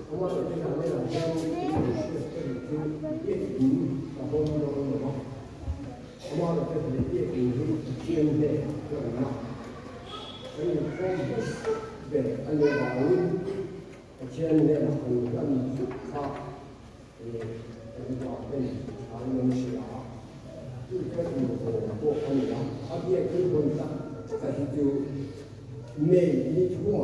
我们这场那两天是夜景啊，风中有吗？我们这是夜景是天的这个嘛，所以风对，按照老温，天的很干它，很少被常人写啊，就这种过分了，它也根本上，但是就没你出嘛。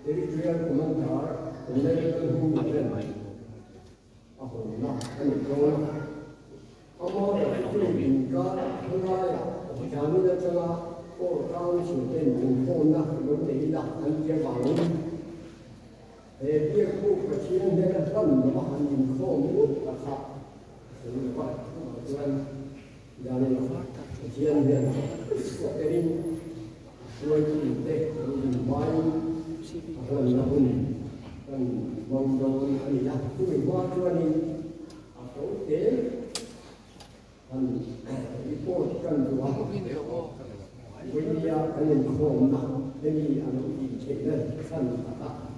Jadi dia komentar, kemudian dia menghubungkan apa nak, kan itu. Amar itu ingkar hendak, kami dah cakap orang sudah menghubung nak berdebat, anjir bangun. Dia pun kecil dia kan bahan info tak. Sebab tuan jadi kecil dia, jadi tuan kita baik. Orang lain kan mengundang anilah tu buat tu ani atau kan report kan dua dia kan inform nak jadi anu di channel kan kata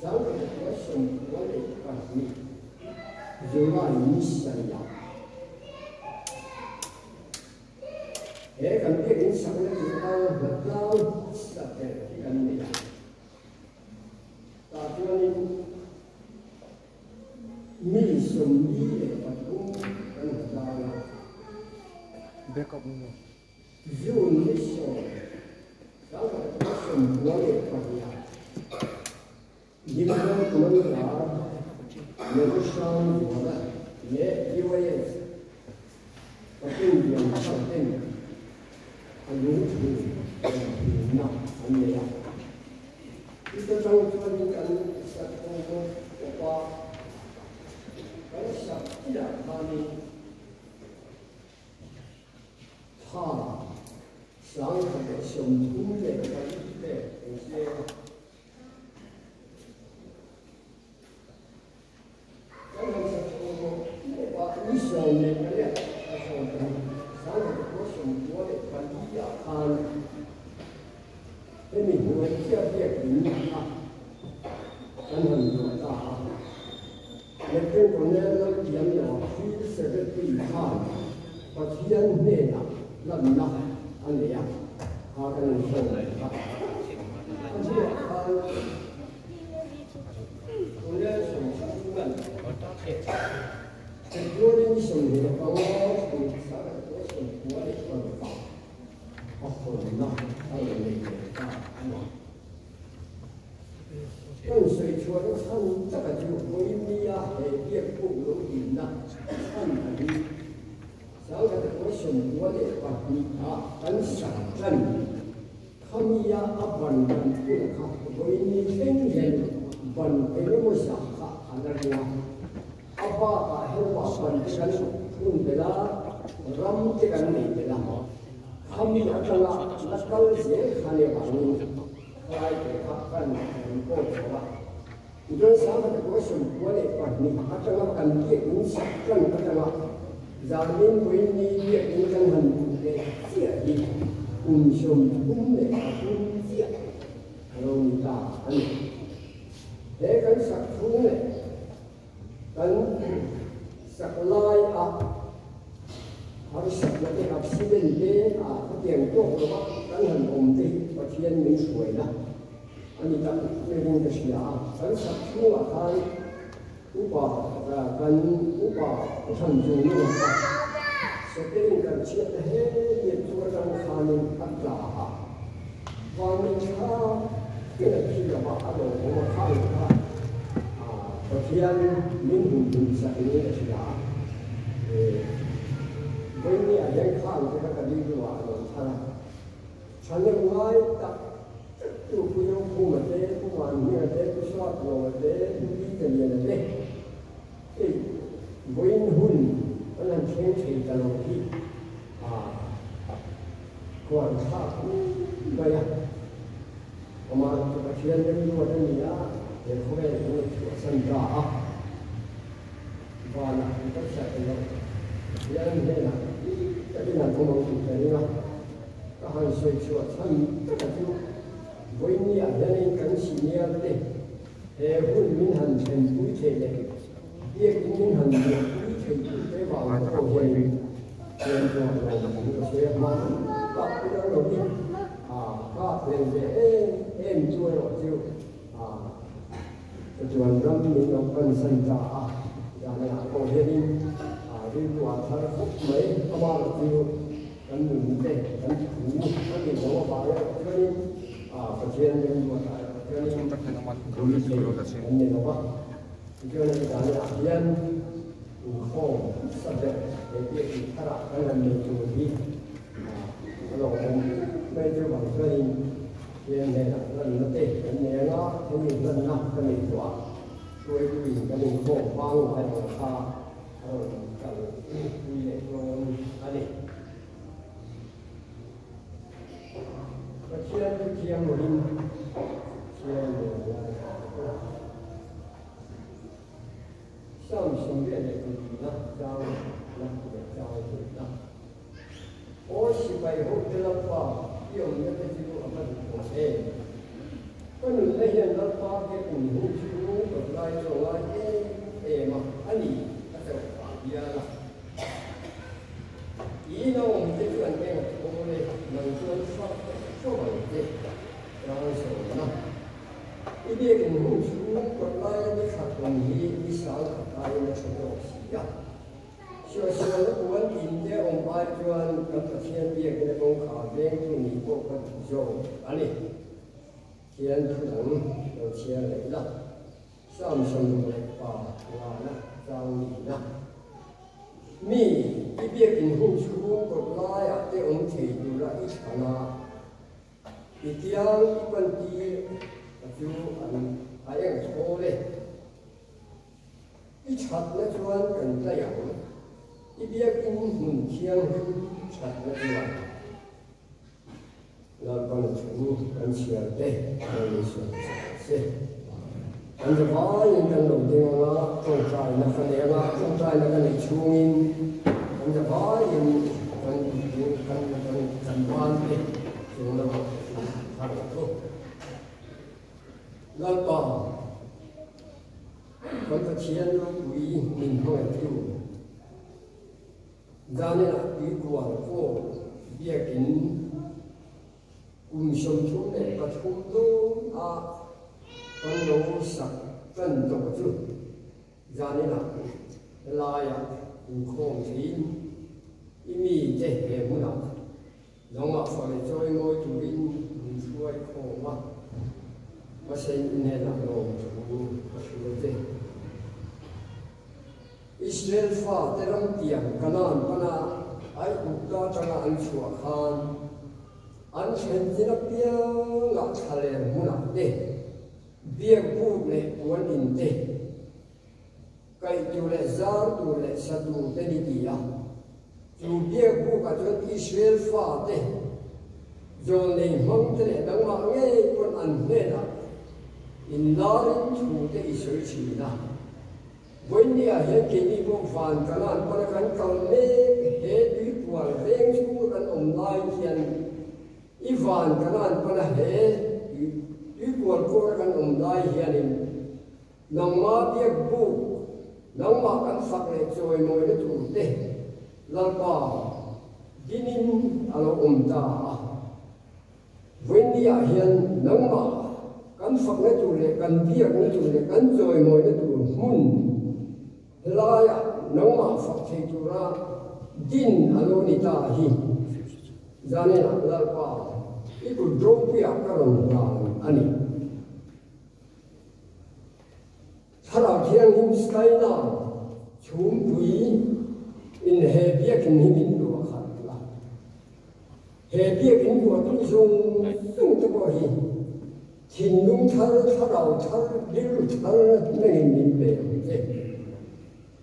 sampai question boleh kasih jawab ini saya kan dia insya Allah betul seperti kan dia. Tapi ini sendiri betul kan salah. Backup dulu. Indonesia sangat semua dia. Jika kemudian Indonesia juga ye US tapi yang penting如此那很美呀。一个张专门跟小公公我把跟小弟啊他们他上海的小东的他一代有些。刚才小公公我把你小那个呀，小东上海的多小多的。这里我们这些人啊，真很多大。那跟我们那边的灰色的对抗，把天内啊，人呐，安尼啊，他跟人说的啊，而且我们手机们，很多人兄弟把我从啥个多生活的方法。好呐，还有那个大王，跟随说的看这个就回避啊，也不容易呐，看你，小个的我选我的把你啊，很想认，他们呀啊本人不看，回你天天本给我想看，那个阿爸把黑把本这个弄的啦，让这个你的啦。他们那个那高些看的话，来给他看很过头了。你说啥子我选我的话，你他这个跟别人想跟他这个，让人为你别人跟很多的建议，英雄公的公建，容易打人。这跟实处呢，跟实来啊。他的什么这个西边的啊，他点过的话，当然我们这把天没水了。啊，你咱那边的是啊，咱上初啊，他五把跟五把成就那个啊，是这个切的嘿，也做上他们很大哈。往年他这个去的话，我们看一看啊，把天民族精神那个是啊，为你啊，人看这个例子啊，他那个外的，就不用顾么的，不管你的，不说我的，不理解你的，哎，为婚，不能天天在那里啊，观察不呀，我们这个天人如果是你啊，也会有生长啊，完了，你都晓得了。人呢，这个人不能理解嘛，他还是说参这个就 với nia hiện cảnh sĩ nia thế hệ hun minh hành thành túi thể lệ việc minh hành được túi thể cái vào cổ hiện hiện trường này cũng sẽ mang các cái đó đi các lên về em chui rồi chứ chuẩn lâm mình nó cần sinh ra là này cổ hiện đi qua thar phúc mấy các bạn chịu cần mình để cần thủ cái gì đó vào đó cho nên phát triển lên một cho nên chúng ta phải làm một cái điều đó là nên nó cho nên là hiện khổ sắp đến để việc thay đổi cái lần mình chủ đi rồi bây giờ bằng cái hiện này là lần nó tệ cái này nó cái mình lần nào cái mình quả đuôi cái mình khổ vang hay là pha cái gì để luôn anh đi cái chuyện một đêm chuyện上行月的那张那个张那，我是背后的那把用那个就我们同哎，我们那些那把的不能去弄个来做来嘛，你那就法呀啦。以呢，我们这个那个我们能做说完的，然后说那。一边跟农村过来的看东西，你想看的什么东西呀？学校的管理的我们把专跟着天边的公卡边跟你过个就安利，天可能有钱来了，上升的把完了张你了，你一边跟农村过来呀，的我们提出了一场啊，一天一本地。就样错嘞，一拆那砖跟这样，一边跟门天拆那砖，那帮穷跟钱的，跟说是，但是华人跟农田啊，种菜那个那个种菜那个你穷人，但是华人跟怎么的，就那么差不多。那把我的钱都归民众丢，然后呢，一管过也跟乡村的个冲动跟老实奋斗住，然后呢，拉呀，空钱，一米这也不难，然后放在最爱做人，出来看嘛。我先念那个说的，以色列法在那点，可能不那哎，古代这个安说看，安全在那边那查来不那的，别不来管人的，该就来啥都来啥都在里呀，就别不个就以色列法的，就你蒙的来，等我哎不安的啦。in larin thu te isoi china voinia he kini bo van kanan para kan kal me he dui kwal veng chu kan online hian i van kanan para he dui kwal ko kan online hian in nang ma biak bu nang ma kan sak le choi moi le tu te lalpa dinin alo ta voinia hian nang ma kan phật nó chủ lệ kan biếc nó chủ lệ kan rồi mồi nó chủ mun la ya nong ma phật thầy chủ ra din alo ni ta hi zane na la pa itu drop ya karon ra ani thara thiang him sky na chum pui in he biếc in him do khat la he biếc in do tu sung sung to bo hi thiên đúng thar đầu thar điêu thar này mình về thế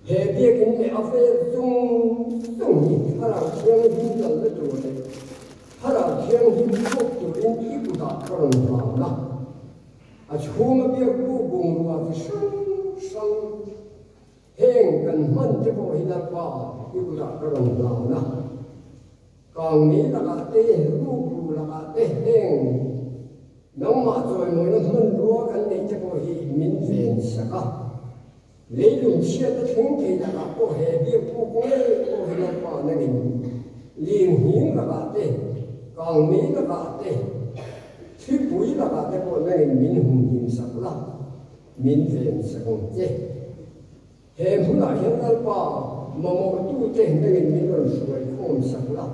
hệ biết cái này áp phê dung dung thar đầu thiên hình dần cái chỗ này thar đầu thiên hình quốc chỗ đến ít của ta còn vào đó chung mà biết vô cùng là cái sông hẹn gần hơn cái bộ hình đặc vào ít của ta còn vào đó còn nghĩ là cái tê vô cùng là cái tê hẹn nông mà rồi mỗi năm mình lúa cái này cho cô hi mình về sạc lấy dùng chia cái thúng thì là cô hệ biết cô hay là cô này liền hiến là bà tê còn mỹ là bà tê thuyết bụi là bà tê cô này mình hùng hiến sạc lắm mình về sạc tê hệ phú là hiện tại bà mà một tu tê này mình luôn suy không sạc lắm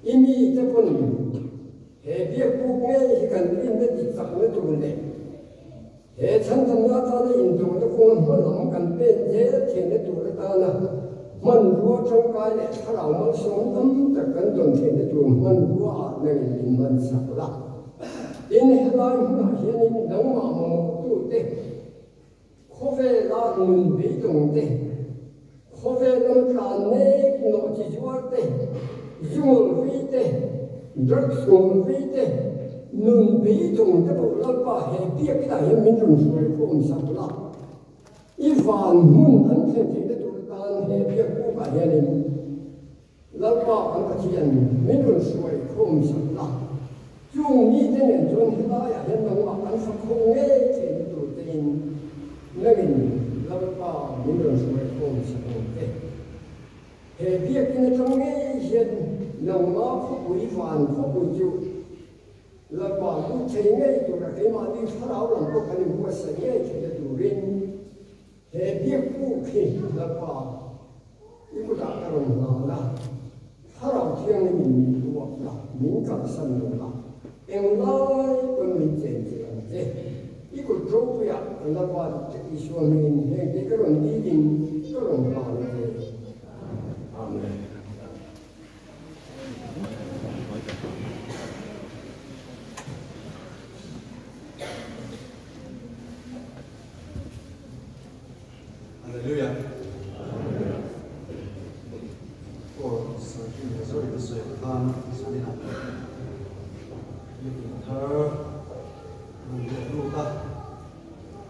imi cho cô hệ biết cô nghe thì cần in cái gì sạc nó tụi này hệ thân thân nó ta nó in tụi nó không có lắm cần bên thế thì nó tụi nó ta là mình lúa trong cái nàyถ้าเราไม่สมตั้มแต่กันจนเห็นตัวมันลúวในมันสักละทีนี้เราหน้าเห็นนี่น้องมาโมตู้เต้ข้อเวลาเงินไม่ตรงเต้ข้อเวลาการเน็กโนจิจวัตเต้ยุ่งวิเต้ดรักส่งวิเต้เงินไม่ตรงแต่พวกเราป้าเห็นเปียกได้เห็นมันจนสวยคุ้มสักละอีฟันหุ่นอันเช่นที่เหตุเรียกผู้บาดเจ็บแล้วก็อันกระเทียนไม่รุนสวยคมสักละช่วงนี้เนี่ยจนที่ได้เห็นน้องอันสักคงเงี้ยที่ตัวเองนั่นแล้วก็ไม่รุนสวยคมสักเงี้ยเหตุเรียกที่ตรงนี้เห็นน้องมาพบวิฟันพบวิจุแล้วก็ผู้ชายเงี้ยตัวละที่มาที่เราหลังก็คันหัวเสียเงี้ยที่จะดูเรียนเหตุเรียกผู้ขี้แล้วก็อีกอย่างก็รู้นะถ้าเราเที่ยงนี่มีตัวละมีการสนุกละเอ็งไล่ก็มีเจนเจนเจอีกจุดตัวอย่างแล้วว่าจะอีส่วนนี้เห็นที่ก็รู้ดีจริงก็รู้เราเลยอาเมนฮาเลลูยาTuhan salinan itu thơ mình lưu ta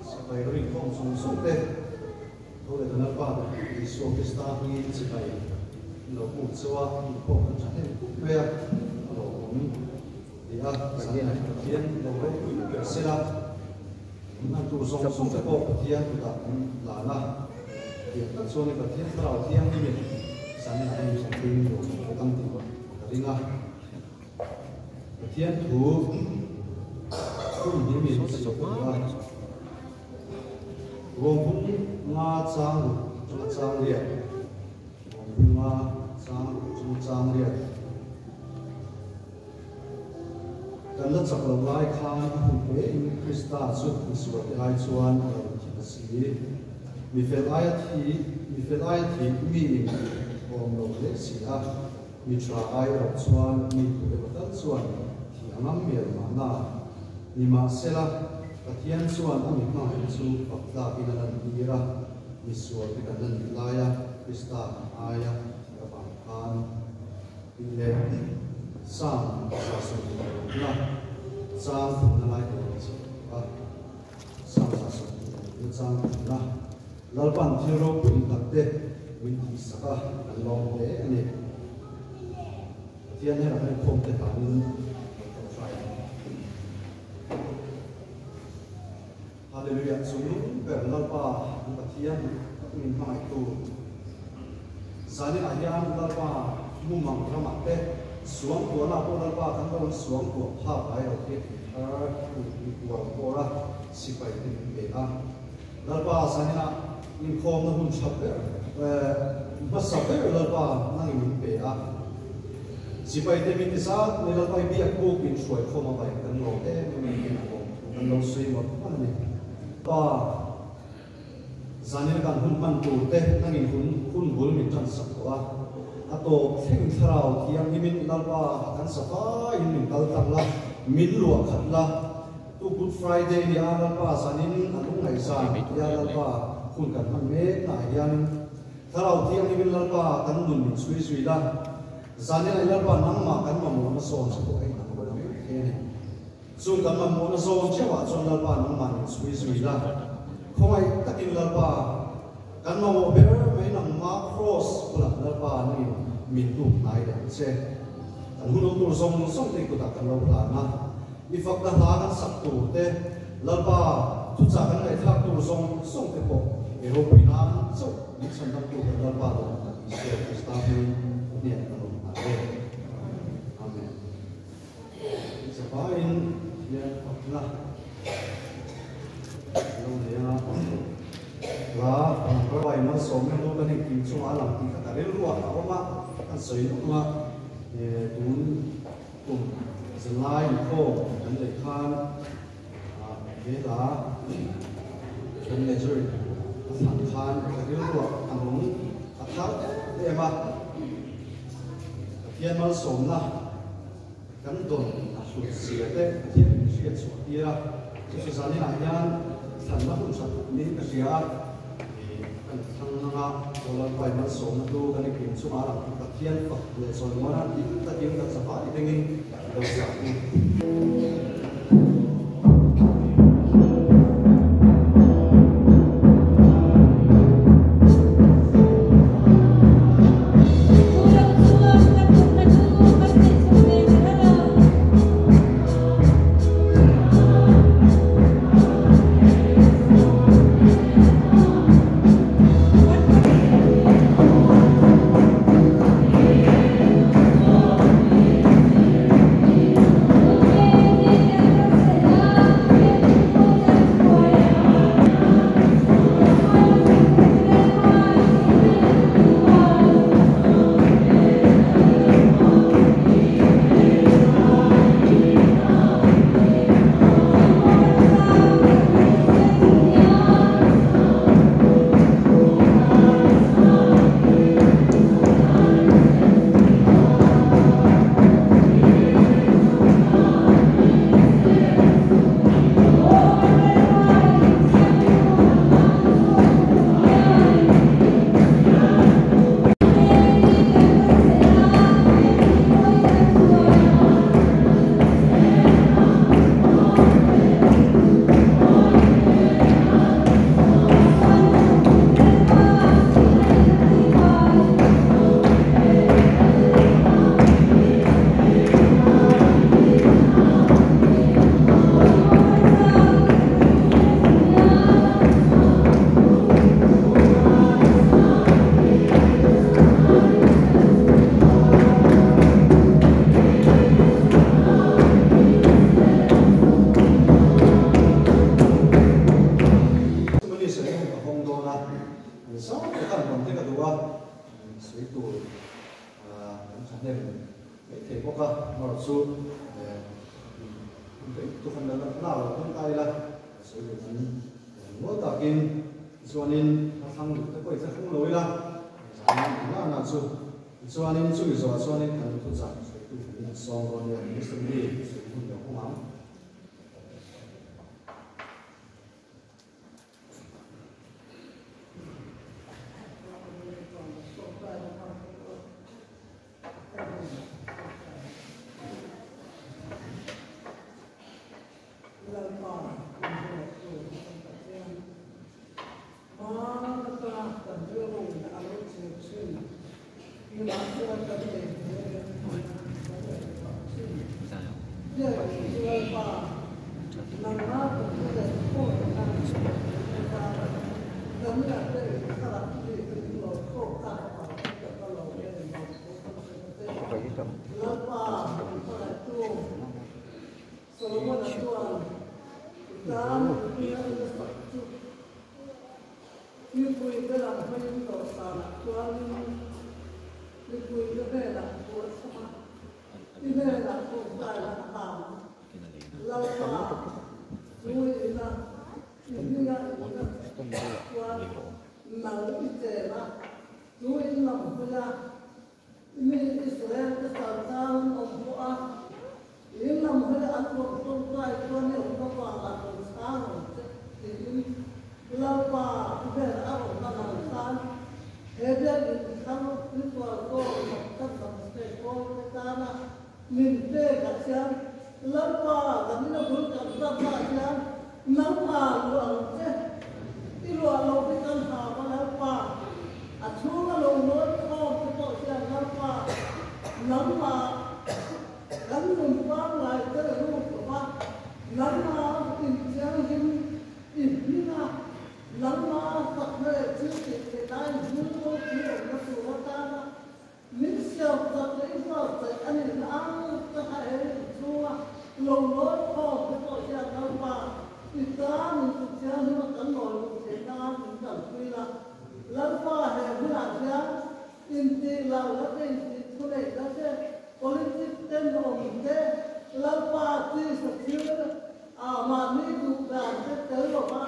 sebagai orang yang sungsung deh oleh kenapa Yesus Kristus ini sebagai lalu sewa itu menjadi kaya lalu dia sebagai bagian lalu bersila menantu sungsung itu dia tidak lana dia tersusun bagian terlalu tiang ini sana ada yang sampai bukan tiba Ringa, Tian Tu, Kun Yimin Sekolah, Wong Nga Chang Liat, Wong Nga Chang Liat. Dan let sakal lai khan pe in Krista su suat ai chuan si mi fel ayat hi mi om lo le si a mi tra ai ro chuan mi tu le tal chuan thi angam mel ma na mi ma sela pathian chuan ami ma hi chu pakla in an ira mi suat bi kan nan laya Krista aya ka ba khan ile sam sa su na sam na lai chu a sam sa su sam na lalpan thiro pun takte min thi saka an long te ani tian hera hai khom te tan hallelujah sunu per lalpa pathian min mai tu sani ayam lalpa mumang ramate suang tua la po lalpa kan lo suang tua pha ai ro ke tua pora sipai tin be a lalpa sani na in khom na hun chape basape lalpa na in be a sipai te min sa ni lalpa bi a ko bin shoi khom a bai kan lo te min kan lo sui mo pa ni pa zanin kan hun man tu te nangin hun bul min tan sak wa ato theng thrau thiam ni min lalpa kan sapa in min kal tak la min lua khat la tu good friday ni a lalpa sanin anung ngai sa ya lalpa hun kan man me na yan thrau thiam ni min lalpa kan nun min sui la zanin ai lalpa nang ma kan ma mo na son sa ko ai na ko na he ni sun kan ma mo na son chewa chon lalpa nang ma min sui la không ai tất nhiên là bà cán mau bé mấy nằm má cross là bà này mình tụt lại để xe cán hôn ông tụt sông thì của ta cán lâu là na ifak dah lakan saktu te lalpa tu cakan ngai thak tu song te ko Eropinan so di sana tu lalpa tu Yesus Kristus ni kalau ada amin sebain ya lah lalu dia lah kalau ini somnya tu kan yang kincung alam kita dari luar apa mak kan soi luar tun selain ko dan lekan bela dan lejer santan dari luar anung atas dia mak dia mal somlah kan don asal siapa dia siapa dia sesuatu yang sangat usah ni kerja Tengah orang Thailand sống tu cái này kiếm số mà làm các thiên Phật để rồi nó là tất nhiên là sản phẩm thì mình đầu sản Nắm mà gắn cùng quá lại tới là lúc của bác lồng lối kho cái tội gia đâu mà ít ta mình cũng chia nhưng mà cắn nổi một thế nào mình chẳng quy là lắm qua hệ với là chia in ti là cái in số này đó chứ politics tên đồ mình thế lắm qua ti sự thiếu mà mi đủ đàn thế tới rồi mà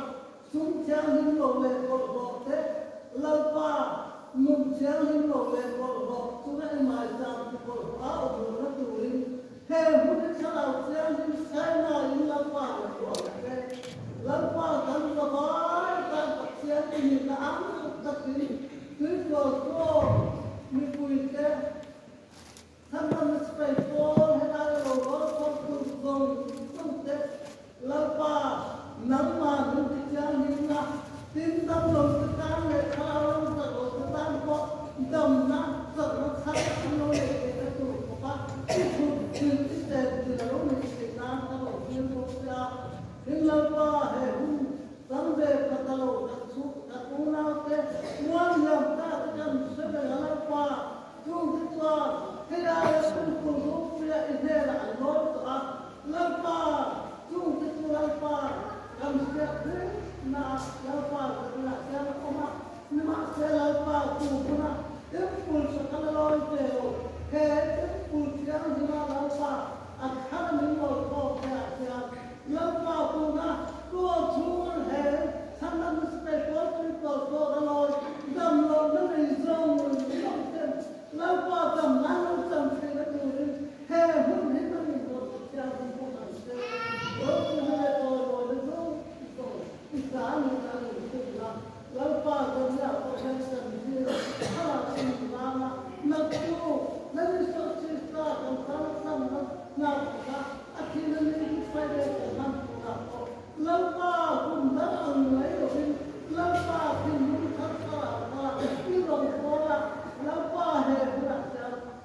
chúng chia những đồ về bộ thế lắm qua mùng chia những đồ về bộ chúng ta mà làm bộ áo bộ nó đủ linh theo một cái sao nào chia những sai nào những lắm qua là của cái lắm qua thằng nó nói ta tập chia những là ám tập gì cứ cô mình vui thế thằng nó phải cô hay là đồ đó con cùng không thế lắm qua nắng mà những cái chia những là tin tâm lòng tự tan này khá lòng tự tan có đầm na sợ nó khác nó để cái tụ của bác cái tụ từ cái từ là lúc mình tự tan nó đầu tiên quốc gia nhưng lâu qua hệ hùng tăng về cả tàu cả su cả cú nào thế muôn nhầm ta cái chân sẽ về lâu qua chung cái qua cái đại cũng cùng lúc bây giờ thế là anh nói tụi lâu qua chung cái lâu qua làm việc thế na lâu qua là sẽ không mà nhưng mà sẽ lâu qua cùng na tiếp tục sẽ có lối đều cái tiếp tục sẽ như là lâu qua anh khá mình một câu cái lâu qua cùng na cô chú hệ thằng nó sẽ có cái cô lối đầm lối nó bị rong rồi không thêm lâu qua tầm láng nó tầm cái nó tụi hệ hút hết nó bị một cái không phải thế nó là rồi nó rong rồi giá mình là được là lâu qua rồi là có cái tầm gì là cái mà nó chú nó đi số chỉ ta còn thằng nó khi nó đi phải để làm lâu qua cũng đã ăn lấy rồi lâu qua thì muốn thắt là cái lòng khó là lâu qua hệ là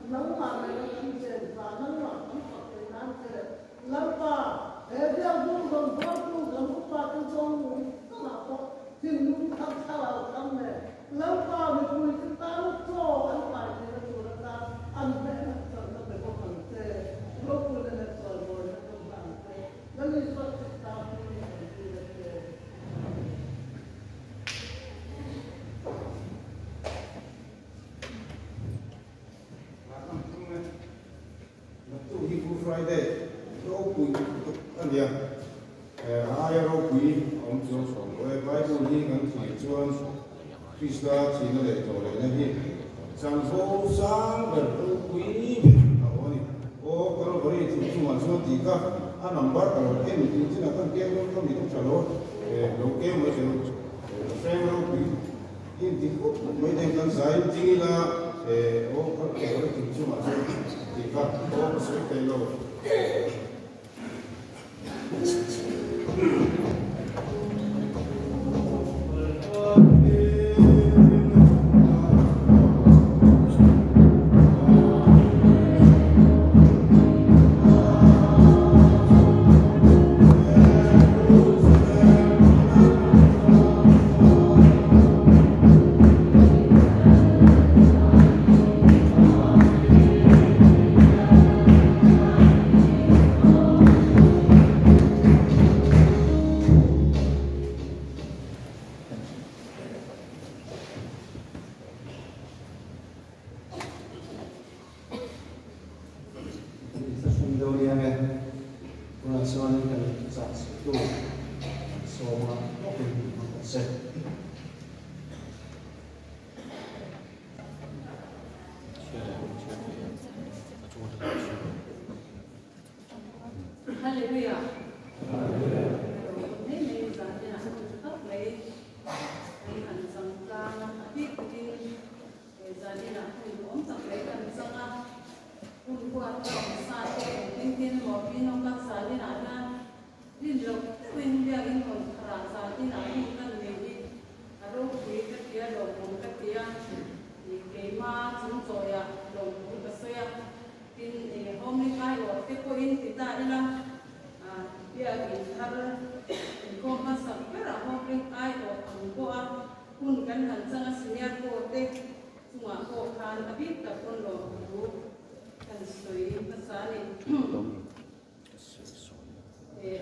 nắng mà này nó sẽ và nắng mà cũng có thể nắng sẽ lâu qua hệ theo cũng còn có cũng còn qua cũng còn là có thì muốn thắt là tâm này lâu qua mình vui chúng ta lúc cho ăn phải thì nó chủ ta ăn bé nó phải có phần thế lúc này là rồi nó không làm thế nó đi xuất ta Friday, so we can hear. I hope we on the Bible here and to one Krista China de Torre. Some folks are the we or corroborate to much not the a number of anything in a container from the Chalo, locate with the frame of in the wedding inside Tingila, or corroborating too much. Oh, sweet Taylor. Hallelujah.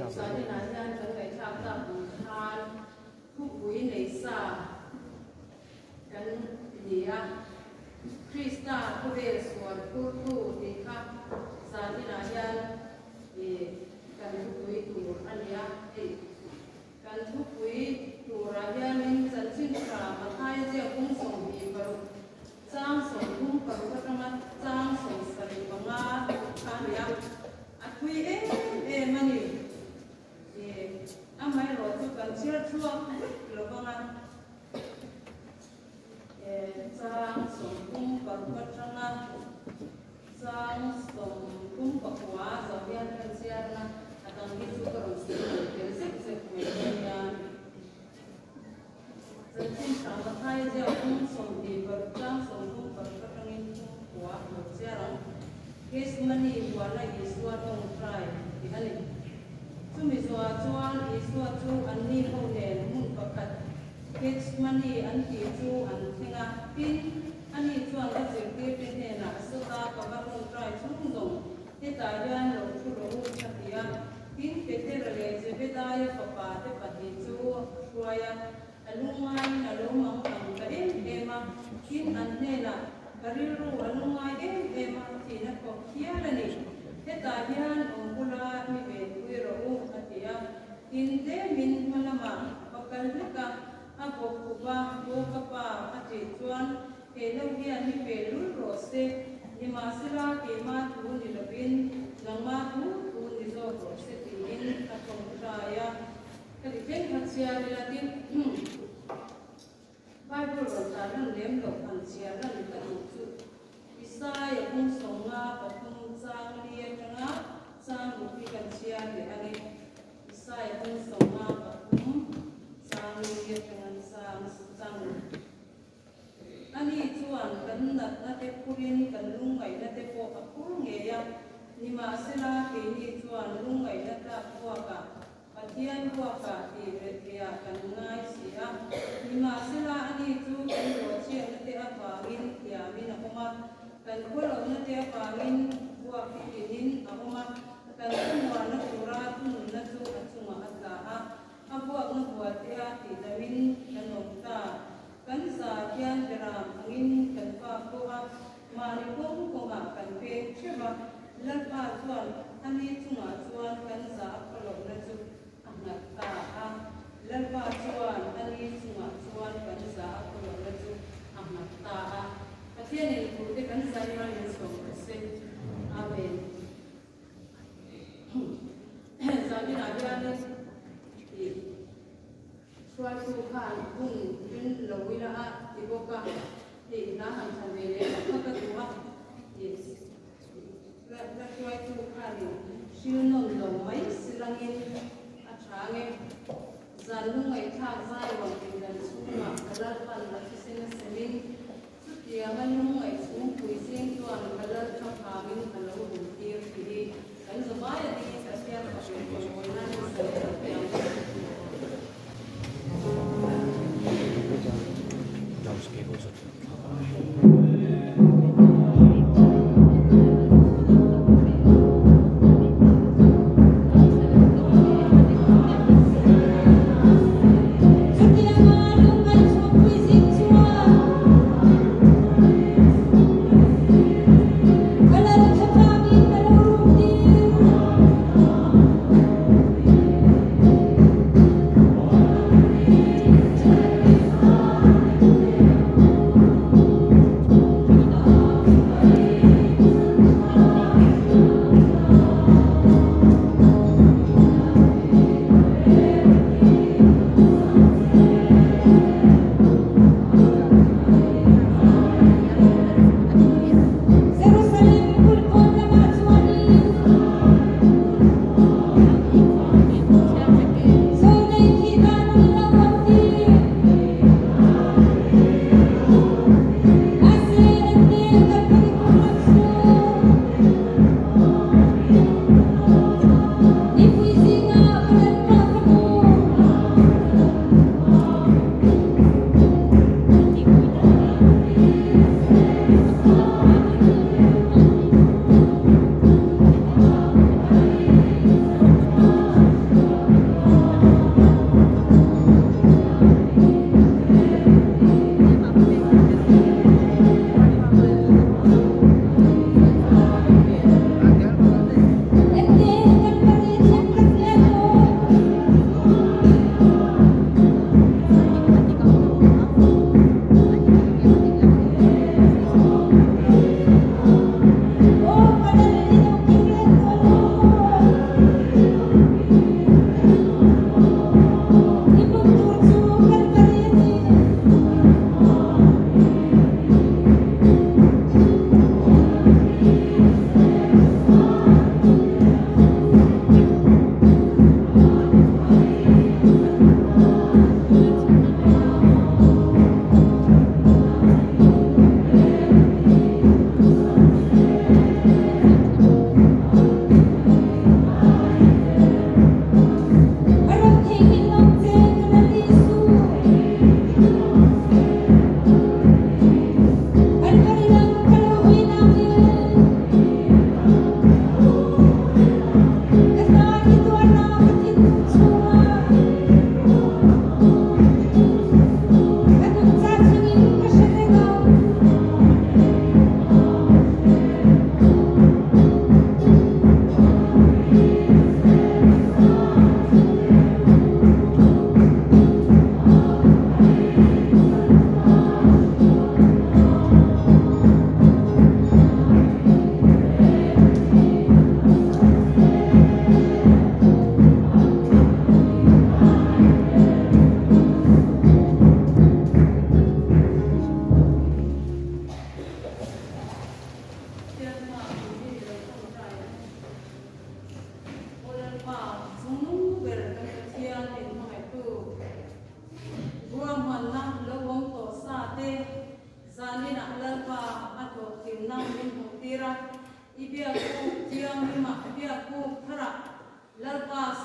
sa ni na yan kan kai thak ta han thu bui nei sa kan dia Krista ku ve suan ku tu ni kha sa ni na yan kan thu bui tu ania kan thu bui tu ra yan min chan chin kha ma thai je kung song bi paru sang song kung paru ka tama sang song sari banga khan ya athui mani amai ro chu kan chir thua lo banga sang song kung paru ka tama sang song kung pakwa zo yan kan sia na atang gi chu ka ro su ke se me ya Jadi sama saya jauh pun sombi berjam sombong berkatangin kuat berjarang. Kes mani wala iswa tong try dihani. Cumi cuan iswa cu ani hoden mun pakat. Kes mani anti cu antinga pin ani cuan kecil kepene na suka pakai try cungdong. Kita jangan lupa lupa satia pin peter leze bedaya papa te pati cu suaya. Alungai na lumang ang ema kin annena kariru alungai ema tina ko kialani hetayan ongula mi be kuiro atia inde min manama pakalika apo kuba bo kapa ati tuan elogia mi be rose ni masira ke ma tu ni labin nang ma tu ni zo rose tin atong raya Kadang hasil relatif Bible berkata lem dokan siaran terlucu bisa yang pun songa patung sang dia tengah sang buktikan siar di hari bisa yang pun songa patung sang dia dengan sang ani tuan kan nate purin kan lungai nate po apurung ya ni masela kini tuan lungai nate puaka Patian kuaka di retia kan ngai sia lima sila ani tu kan roci nate apangin ya min akoma kan kulo nate apangin kuak pinin akoma kan semua na surat na tu acunga ataha abuak na buat ya tidawin kan nokta kan sa kian deram angin kan pa kuak mari kong konga kan pe cheba lalpa tuan ani cunga tuan kan sa kulo na tu Ta'a lalpa cuan ani semua cuan kanza aku lalu amat ta'a pasien itu kan saya yang sokse amen jadi ada ni suatu kan pun pun lawila iboka di nahan sambil apa kedua yes la suatu kan siunon domai silangin Angin zalung ay thang zai wang tinggal semua kalar pan lagi sini seling setiap manung ay semua puising tuan kalar thang angin kalau buntir kiri dan sebaya di kasihan pakai permohonan saya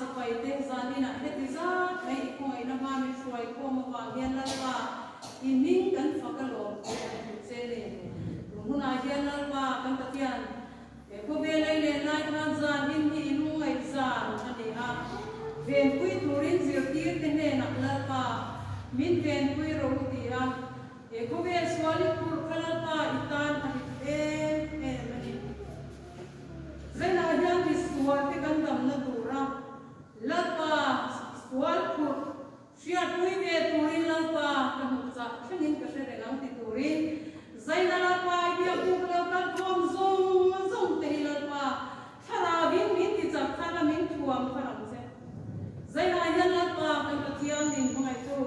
se pai te zanina heti za nei koi na ma mi suai ko ma wa hian la pa in ning kan fakalo se le huna hian la pa kan tatian e ko be le le nai kan zan in hi lu ngai zan ani a ven pui turin zir tir te ne na la pa min ven pui ro ti a e ko be swali pur kala pa itan ani ani zaina hian bi suwa te kan dam na dura la pa swal pur sia pui ve turin la pa kan cha thinin ka se ngang ti turin zaina la pa dia ku la ka thom zong te la pa thara bin min ti cha thara min thuam kharang se zaina hian la pa kan ka thiam din ngai tu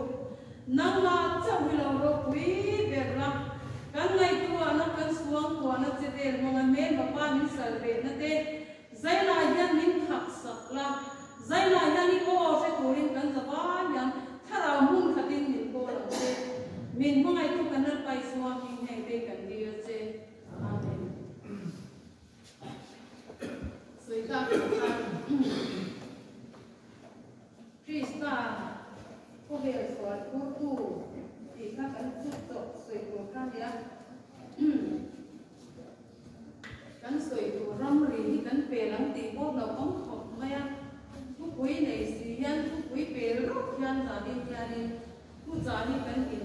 nang ma chau lo ro pui ve ra kan ngai tu ana kan suang tu ana che del mong men ba pa min sal ve na te zaina hian min khak sak la zaina hian ni ko se turin kan za ba yan thara mun khatin min ko la se min mangai tu kan na pai suang min hei be kan di che amen soi ta Krista ko be suat ko tu ti ka kan tu to soi ko kan ya kan soi ko ram ri kan pe lang ti ko lo ong khop ma ya ku pui nei si yan ku pui pe ro yan za ni ya ni ku za ni kan in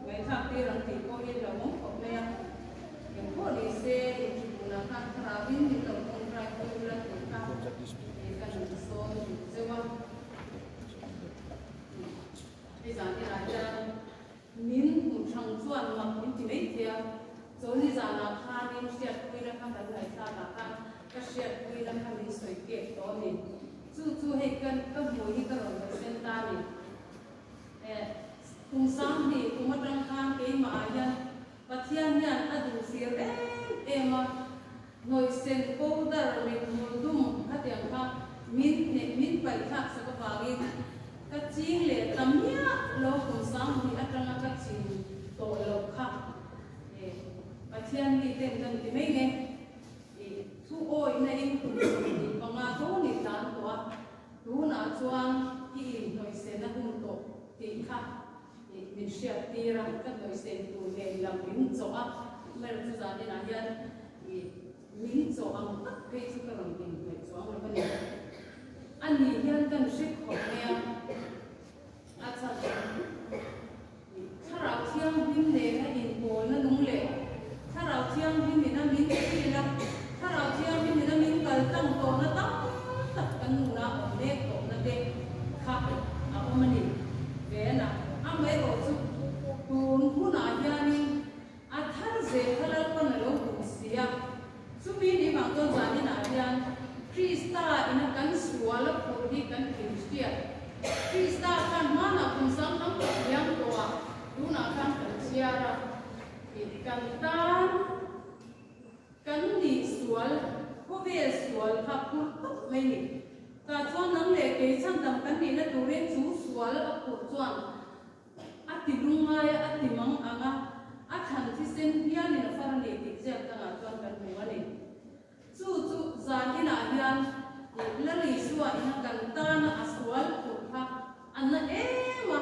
mai tha pe lang ti ko ni lo ong khop ma ya yang ko ni se ti na ka tra bin ni lo ong ra ko la ko ka kan so se wa bây giờ thì lại là miếng một thằng chuan mặc miếng thì mấy thiệt rồi bây giờ là kha miếng xiết quy là khăn đặt lại ta là khăn cái xiết quy là khăn đi soi kẹp đó nè chú hay cần cái mùi cái rồi cái sen ta nè cùng sáng thì cùng một đằng khăn cái mà nhân và thiên nhân ở đủ xìa em mà ngồi sen cô đã mình ngồi đúng cái tiếng khăn miếng bảy khác sẽ có vào đi các chiên lệ tấm nhá lâu cùng sáng thì ăn trong các chiên tổ lâu khác và thiên đi tên dân thì mấy nghe thu ôi này in cùng thì bằng ngà thu nị tán của thu nà chuang thì in nói sẽ là cùng tổ thì khác mình sẽ đi ra các nói sẽ tụ về làm mình chỗ á mà là chú giáo đi là nhân mình chỗ ăn tất cái chú cái lòng mình phải chỗ ăn là vấn đề anh đi nhân cần sức học nghe acha tharau thiam him le na in pol na nung le tharau thiam him na min ti la tharau thiam him na min kal tang to na tam tak kan na ne to na te kha a omani ve na amai ro chu tun huna yani a thar ze khalal pan lo ku sia chu mi ni mang to zani na yan Krista ina kan suala pur hi kan Christian Krista kan mana pun sang ang yang tua, duna kan tersiara, kan tan, kan di sual, kobe sual kapur tak lagi. Kacuan nang leke cantam kan di na turin su sual apur cuan, ati lungai ati mang anga, akan tisen dia ni na faran leke jam tengah cuan kan mewani. Su zani na hian, lali sual ina kan tan asual anna ema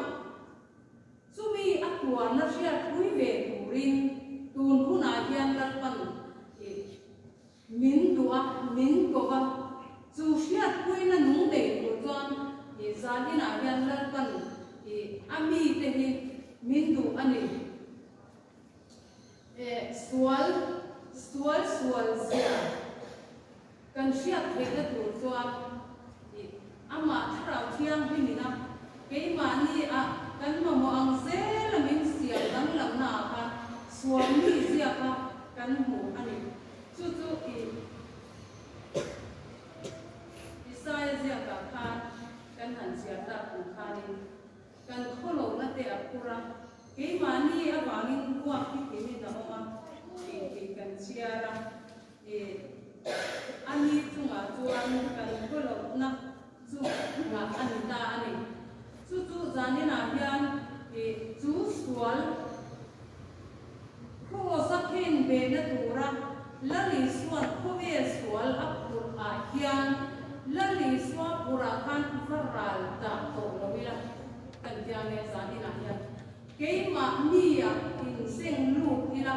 sumi akwa na sia thui ve turin tun huna hian la pan min dua min ko ba chu sia thui na nung de ko chuan zani na hian la pan ami te hi min du ani sual zia kan sia the ka tu chuan ama tharau thiang hi ni na cái mà ni kan mà mo ang se la min sia dang lam na ka suam ni sia ka kan mo ani chu isai sia ka kha kan han sia ta ku kha ni kan kholo na te akura cái mà ni awangin kwa ki ni da ma kan sia ra ani chunga chuan kan kholo na chu nga an ta ani chú zani na hian chú sual kho sakhen be na tura lali sual kho ve sual apur a hian lali sual pura kan faral ta to lo ila kan tia ne za ni na ya ke ma ni ya in seng lu ila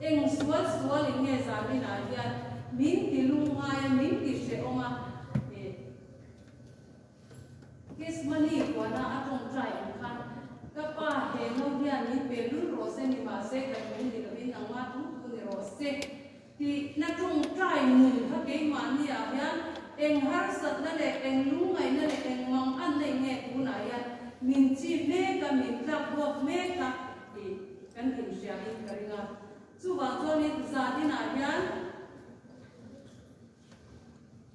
eng sual in ne za ni na ya min ti lu ngai min ti se oma kes mani ko na atong try an khan kapa he no dia ni pelu ro se ni ma se ka ni ni lo in ang ma tu ni ro se ti na tong try mun tha ke ma ni ya hian eng har sat na le eng lu ngai na le eng mang an le nge tu na ya min chi me ka min tla bo me ka ti kan tin sia in karinga chu wa cho ni za ni na hian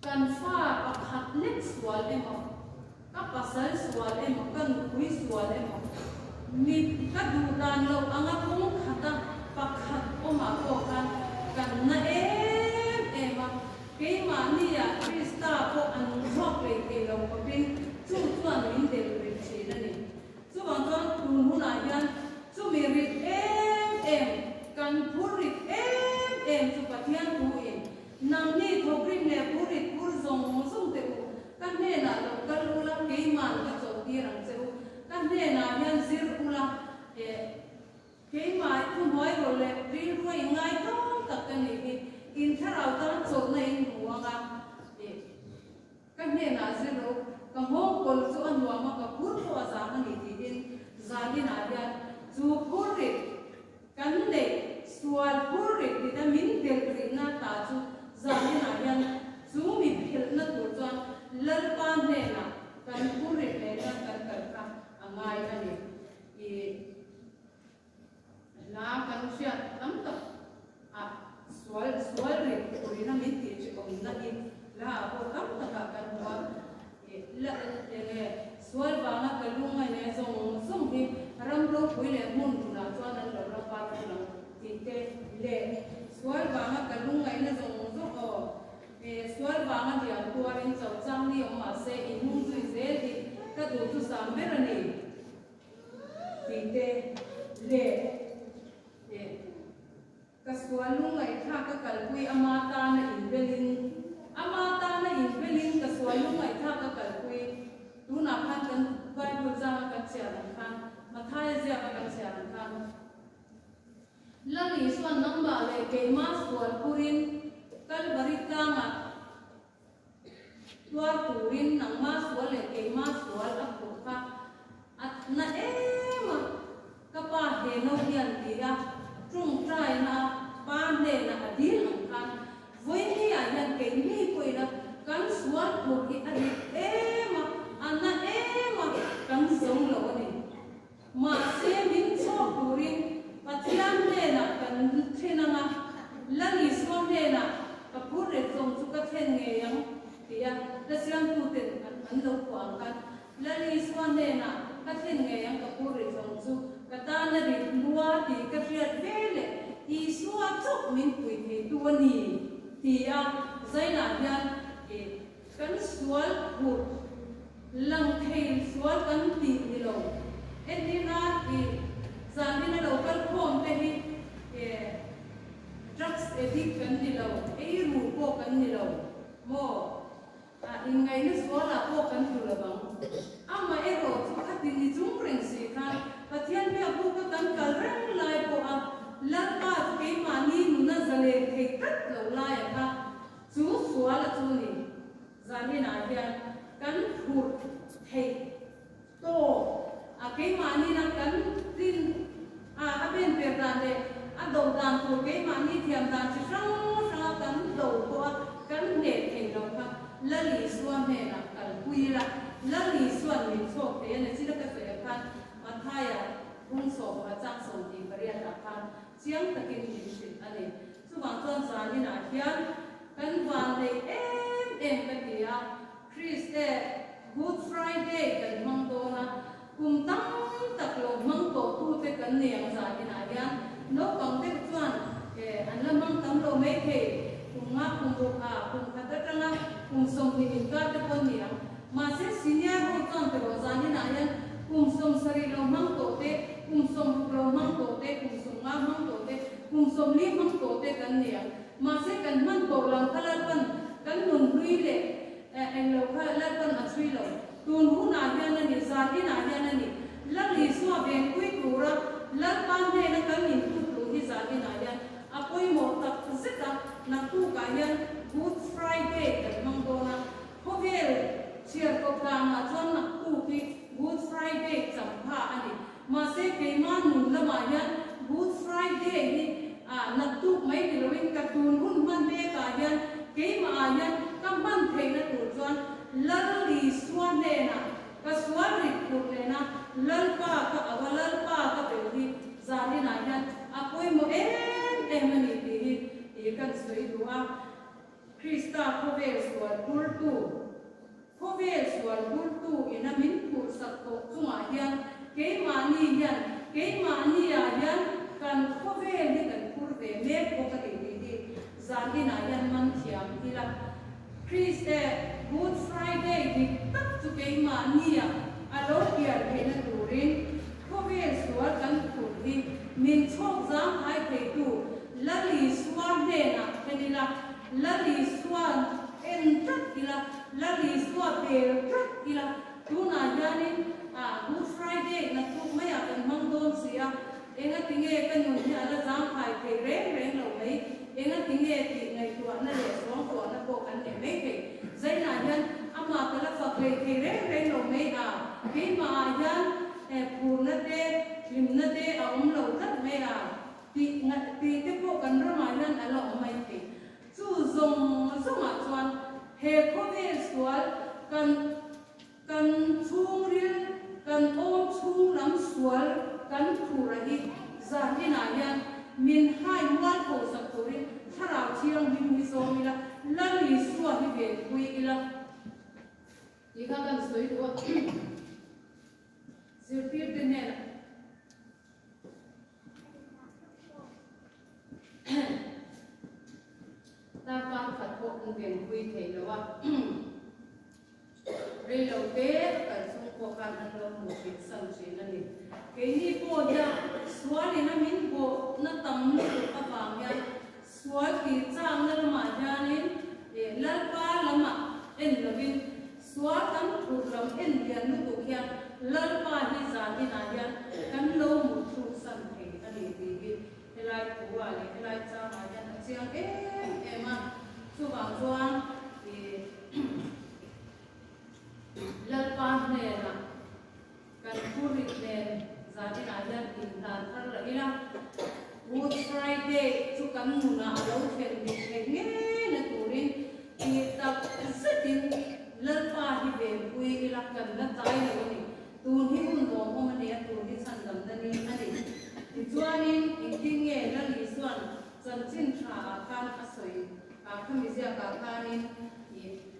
kan fa pakhat lek swal emo ka pasal swal emo kan kui swal emo mi ka du dan lo anga kong khata pakhat oma ko kan na ema ke ma ni ya krista ko an thok le ke lo ko bin chu chuan min de le chi na ni chu wang chuan kun hu na yan chu mi rit em kan purit em chu pathian hu in nang ni thokrin le purit pur zong sung te u kan ne na lo kal ula ke man ka cho ti rang cheu kan ne na yan zir ula ke ma thu hoi ro le ri roi ngai to tak kan ni in tharau ta cho na in huanga kan ne na zero ka ho kol chu an wa ma ka pur ko za ma ni ti in za ni na ya chu purit kan ne sual purit ti ta min tel ri na ta chu za ni na ya chu mi phil na tu chuan lal pa ne na kan purit ne na kan ka angai ani la kan sia tam ta sual ri purina min ti chi om na ni la ko kam ta ka kan wa la le sual ba na kalunga ne song hi ram ro pui le mun na chuan an lo ra pa ta na ti te le sual ba na kalunga ne song o sual ba na dia tuar in chau chang ni om ma se in hung zui ze ti ka du tu sam me ra ni ti te le kaswalung ay tha ka kalpui amata na inbelin kaswalung ay tha ka kalpui tuna khan kan bible za ka chian khan mathai zia ka chian khan lali swan namba le ke ma swal purin kal barita ma tuar purin nang ma swal le ke ma swal apukha at na ema kapa he no hian tira trung trai na ban de na adil ang kan voi ni ayan ke ni ko ina kan suat ko ki adi ema anna ema kan song lo ni ma se min cho purin pathian ne na kan thena na lani som ne na ka pur re song chu ka then nge yang tia la siam tu ten an lo ko ang kan lani som ne na ka then nge yang ka pur re song chu kata na ri lua ti ka riat vele i suwa chok min pui he tu ni ti a zaina hian kan sual hu lang thei sual kan ti ni lo endina zani na lo kal khom te hi drugs addict kan ni lo ru ko kan ni lo mo in ngai na suala ko kan tu la bang ama ero chu atin ni chung reng si khan pathian me abu ka kan kal reng lai ko a lar pa ke mani nu na zale the kat lo lai ka chu suala chu ni zani na hian kan phur thei to a ke mani na kan tin a ben pe dan de a do dan ko ke mani thiam dan chi sang kan do ko kan ne thei lo ka lali suan ne na kal puira lali suan ni chok te na chi da ka fe kan mathaya ung so ba chang so ti paria ta kan chiang takin ni sin ani chu wang chuan zani na hian kan wan le em ka tia Christe Good Friday kan mang to na kum tang tak lo mang to tu te kan ne ang zani na hian no kang te chuan an la mang tam lo me ke kum nga kum ro ka kum ka ta nga kum som ni min ka te pon ni ma se senior ho chuan te ro zani na hian kum som sari lo mang to te kum som lo mang to te kum som nga mang to te kum som li mang to te kan ni ma se kan man to lang kala pan kan nun lui le en lo kha la pan a three lo hu na hian ani zati na hian ani lali suwa ben kui tura lal pan ne na kan in tu hi zati na hian apoi mo tak zeta na tu ka hian Good Friday kan mangona hovel chiar ko ka na chon na tu ki Good Friday champha ani ma se ke ma nun la ma hian Good Friday ni na tu mai ni loin ka tun hun man be ka hian ke ma hian ka man thei na tu chon lali suwa ne na ka suwa ri ku ne na lal pa ka awalal pa ka pe hi zali na hian apoi mo mani ti hi e kan soi duwa Krista khovel sual bultu khovel sual bultu ina min phur sak to chunga hian ke mani ya hian kan khovel ni kan phur ve me ko ka ti zali na hian man thiam hila Krista Good Friday ni tak chu ke mani ya alo piar ke na turin khovel sual kan phur hi min chok jam hai te tu lali suan ne na kenila lali suan en trak ila lali suan per trak ila tuna janin Good Friday na tu maya kan mangdon sia enga tinge kan nun ni ala jam hai te reng lo mai enga tinge ti ngai tu na le song tu na ko kan ne mai ke zai na jan ama kala fa ke reng lo mai ke ma jan purna te limna te lo tat mai ti te po kan ra ma jan alo mai ke chu zong ma chuan he khovel sual kan chung rian kan om chung lam sual kan thura hi zati na yan min hai wan ko sak turin tharau chiang min mi so mila lali suwa hi ve kui ila ika kan soi do zirtir de ne ta kan phat ko un ben kui thei lo wa re lo te kan sung ko kan an lo mu pin sang che na ni ke ni po ja swali na min ko na tam ka ba ya swal ki chang na ma ja ni lal pa lama en lovin swal kan thu ram en lian nu ko kya lal pa hi za ni na ya kan lo mu thu sang thei ani ti gi helai ku wa le helai cha ma ja na chiang ma chu bang chuan lal pa ne na kan puri ne zati na jan in dan thar la ila Good Friday chu kan mu na lo khen ni nge na turin ti tak sitin lal pa hi be pui ila kan na tai lo ni tun hi un do mo ne tu ni san dam na ni ani ti chuanin in ting nge la li suan chan chin tha kan asoi ka khami zia ka kanin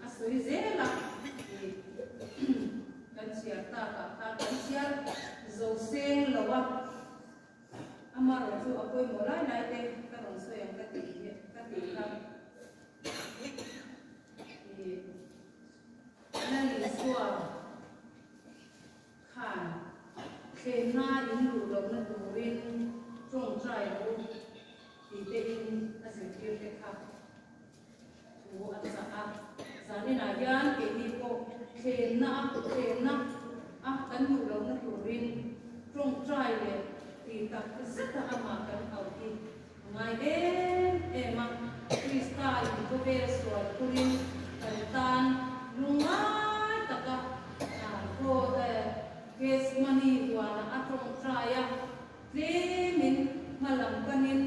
asoi zela kan siar ta ka kan siar zo seng lawa amaro chu apoi molai nai te ka ron so yang ka ti ka na ni suwa khan khe na in lu lo na tu rin trong trai lu ti te in asin ti te kha tu an sa sa ni na yan ke ni ko khe na kan lu lo na tu rin trong trai le ti ta rất là ama kan au ti ngai ma Krista in ko be so turin kan tan lungai taka ko case money wa na atong traya min malam kanin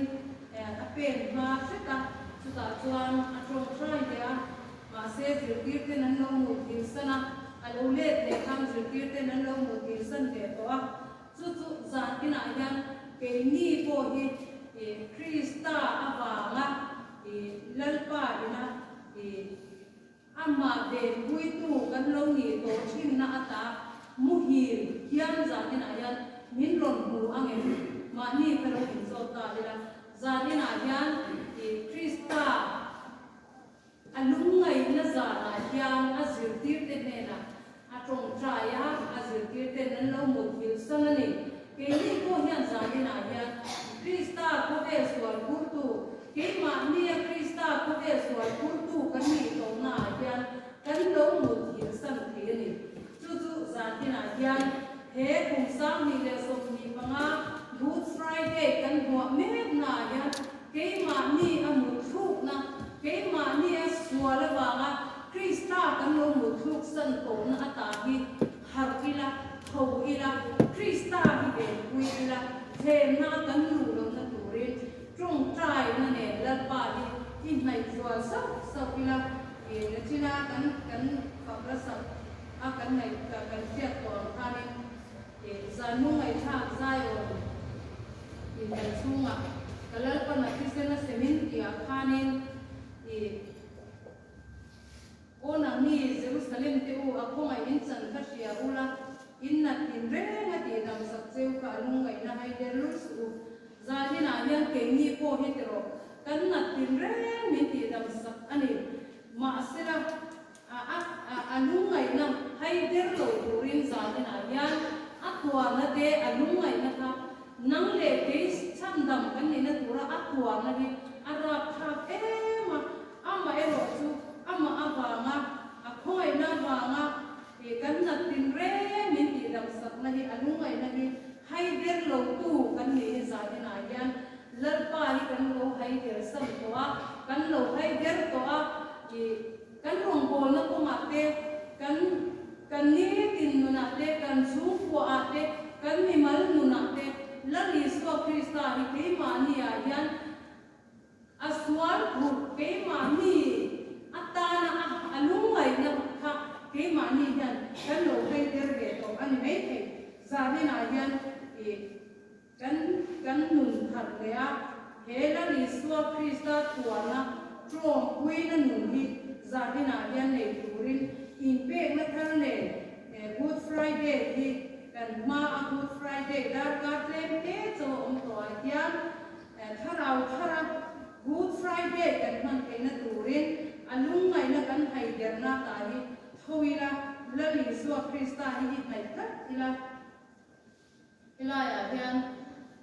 apen ma seta suta chuan atong try ya ma se zirtir te nan lo mu tin sana alolet le kham zirtir te nan lo mu tin san te to chu zan ina yan ke ni po hi Krista awanga lalpa ina amma de puitu kan lo ni to thin na ata muhir hian zanin ayan min ron hu angen ma ni kalo in so ta dira zanin ayan Krista alungai na za na hian azirtir te nena atong traya azirtir te nan lo muthil sanani ke ni ko hian zanin ayan Krista ko be swal kurtu ke ma ni Krista ko be swal kurtu kan ni to na hian kan lo muthil san the ni chu hian he khung sang ni le som ni panga Good Friday kan huwa mek na hian keima ni amu thuk na keima ni a suala wanga Krista kan lo mu thuk san to na ata hi har ila ho ila Krista hi be kuila the na kan lu lo na turin trong trai na ne la pa hi in mai sual sa ila e na china kan paprasa a kan nei kan fiat to ani e zanu mai tha zayo in kan sunga kalal pa na Kristena semintia khanin e ona ni Jerusalem te u akong ay insan kasya ula inna tinrenga ti dam sakseu ka alunga ina haider lusu zani na yan ke ni ko hetero kan na tinreng min ti dam sak ani ma asira alunga ina haider lo turin zani na yan atwa na te alunga ina ka nang le ke chandam kan ni na tura atwa na ni arap thap ema ama ero chu ama abanga akhoi na banga e kan na tin re min ti dam sak na hi alungai na hi haider lo tu kan ni za ni na yan lalpa hi kan lo haider sam to a kan lo haider to a e kan rong bol na ko mate kan ni tin nu na te kan su ko a te kan mi mal nu na te la li so Krista hi ke ma ni a yan aswal hu ke ma ni atana alungai na kha ke mani yan kan lo kai derge to ani mai thei zani na yan e kan nun thar le a hela ni suwa Krista tuana trom kuina nun hi zani na yan nei turin in pe na thar le Good Friday hi kan ma a Good Friday dar ka tlem te cho to yan thara Good Friday kan man ke na turin alungai na kan haider na tahi thawila lali suwa Krista hi mai tat ila ya hian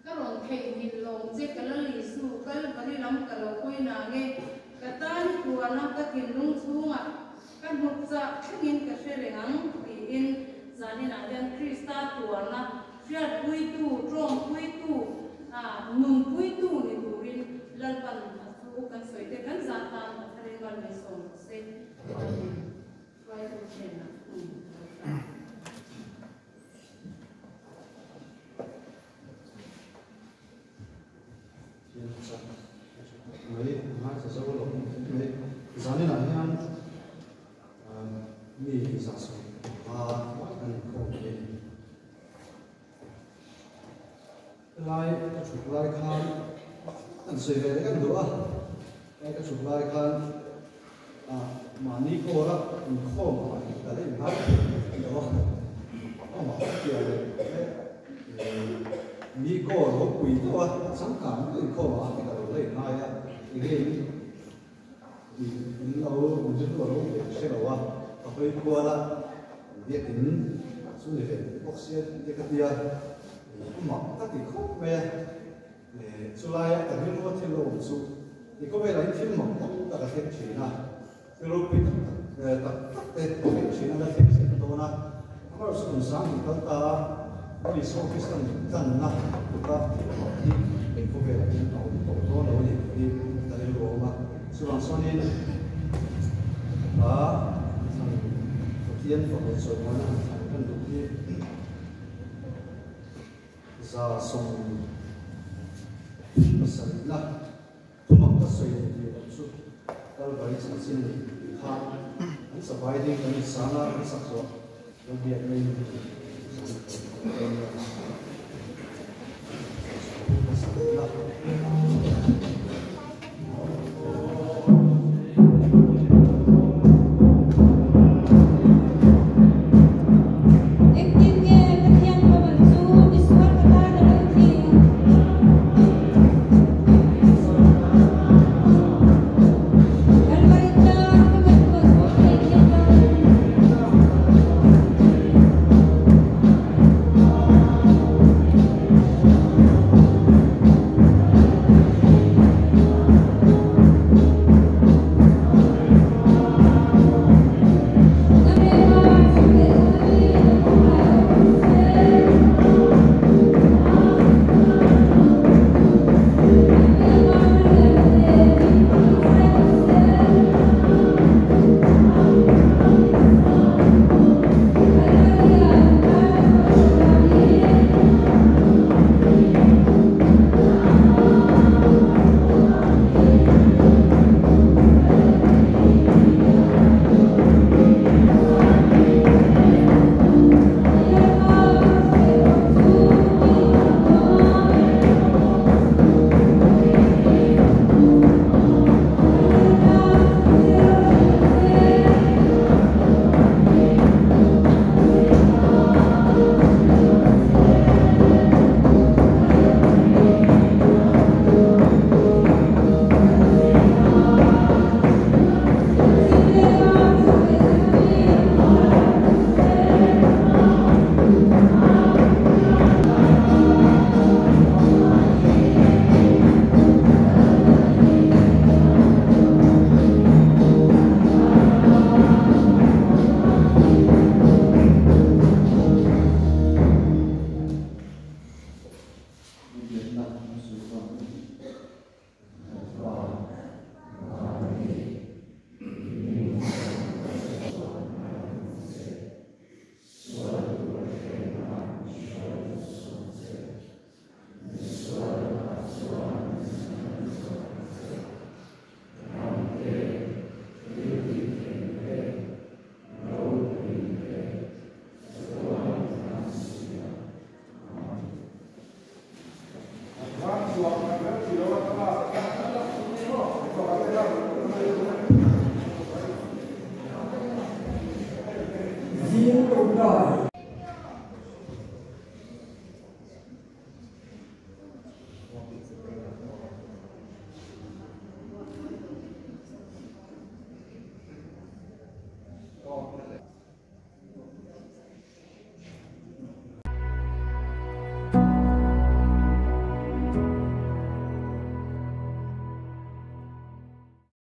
karon thei hin long je kalali su kal bari lam kalo koi na nge katan kuana ka kin lung chunga kan hukcha thingin ka sherengang ti in zani na hian Krista tuana fiat pui tu trong pui tu nun pui tu ni turin lalpan asu kan soite kan zatan Ringan mesong se vai funciona mấy hai sẽ sâu lắm mấy giá này là anh mi giá số anh không thể lại chụp lại khăn anh sẽ về cái đồ cái chụp lại khăn mà ni cô đó mình không phải là đấy mình hát đó không phải kiểu ni cô nó quỳ quá sáng cảm cái cô mà cái đầu đấy hai á cái mình lâu mình chưa có lâu để xem đâu á phải qua là việc tính số này phải bóc xếp cái kia mặc các cái khúc về để số lại cái điều nó theo lộ số thì có vẻ là những phim mặc cũng là cái chuyện nào cái lúc bị tập cái chuyện là cái chuyện đó na mà số mình sáng thì chúng ta đi số cái sản phẩm na chúng ta thì mình có vẻ là những tổ đó nó thì tại vì lo mà số lượng số nên tiên và một số món ăn cần được đi ra sông sạch là thu mặc các suy thì một chút các loại sản sinh khác anh sẽ phải đi cái sáng là anh sắp rồi trong việc mình sạch là